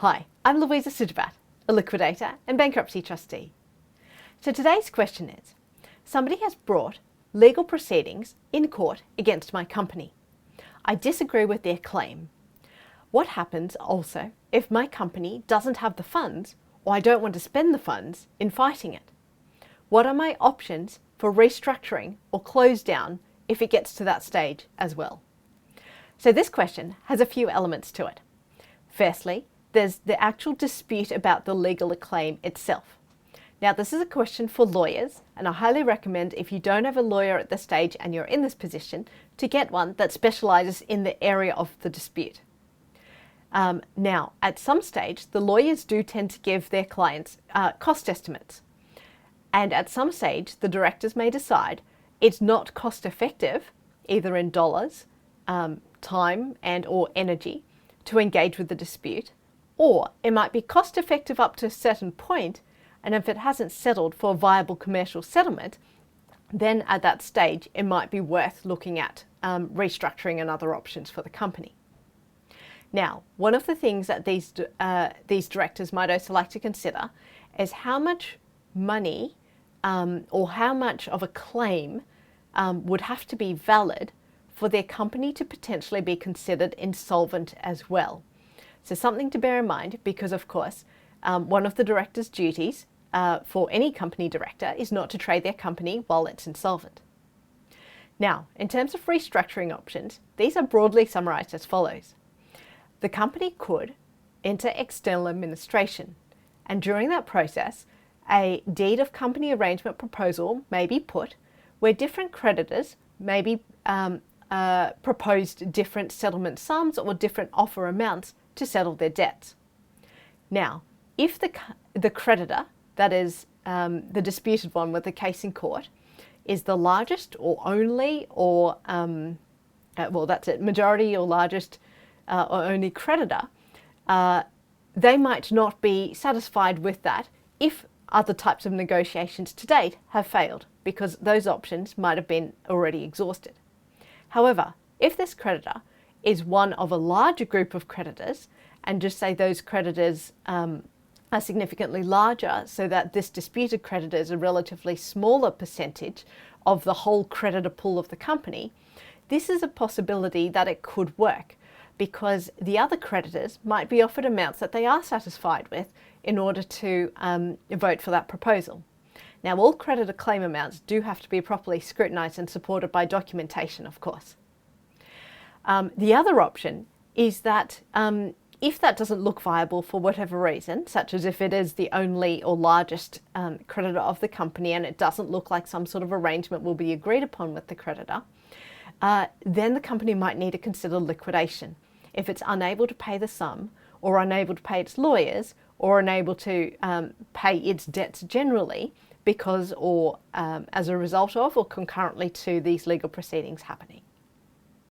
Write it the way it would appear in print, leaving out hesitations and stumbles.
Hi, I'm Louisa Sijabat, a liquidator and bankruptcy trustee. So today's question is, somebody has brought legal proceedings in court against my company. I disagree with their claim. What happens also if my company doesn't have the funds or I don't want to spend the funds in fighting it? What are my options for restructuring or close down if it gets to that stage as well? So this question has a few elements to it. Firstly, there's the actual dispute about the legal claim itself. Now, this is a question for lawyers, and I highly recommend, if you don't have a lawyer at this stage and you're in this position, to get one that specializes in the area of the dispute. Now, at some stage, the lawyers do tend to give their clients cost estimates. And at some stage, the directors may decide it's not cost effective, either in dollars, time and or energy, to engage with the dispute, or it might be cost effective up to a certain point, and if it hasn't settled for a viable commercial settlement, then at that stage it might be worth looking at restructuring and other options for the company. Now, one of the things that these directors might also like to consider is how much money or how much of a claim would have to be valid for their company to potentially be considered insolvent as well. So something to bear in mind, because of course, one of the director's duties for any company director is not to trade their company while it's insolvent. Now, in terms of restructuring options, these are broadly summarized as follows. The company could enter external administration, and during that process, a deed of company arrangement proposal may be put where different creditors may be proposed different settlement sums or different offer amounts to settle their debts. Now, if the creditor, that is the disputed one with the case in court, is the largest or only or, well, that's it, majority or largest or only creditor, they might not be satisfied with that if other types of negotiations to date have failed, because those options might have been already exhausted. However, if this creditor is one of a larger group of creditors, and just say those creditors are significantly larger, so that this disputed creditor is a relatively smaller percentage of the whole creditor pool of the company, this is a possibility that it could work, because the other creditors might be offered amounts that they are satisfied with in order to vote for that proposal. Now, all creditor claim amounts do have to be properly scrutinised and supported by documentation, of course. The other option is that if that doesn't look viable for whatever reason, such as if it is the only or largest creditor of the company and it doesn't look like some sort of arrangement will be agreed upon with the creditor, then the company might need to consider liquidation if it's unable to pay the sum, or unable to pay its lawyers, or unable to pay its debts generally because or as a result of or concurrently to these legal proceedings happening.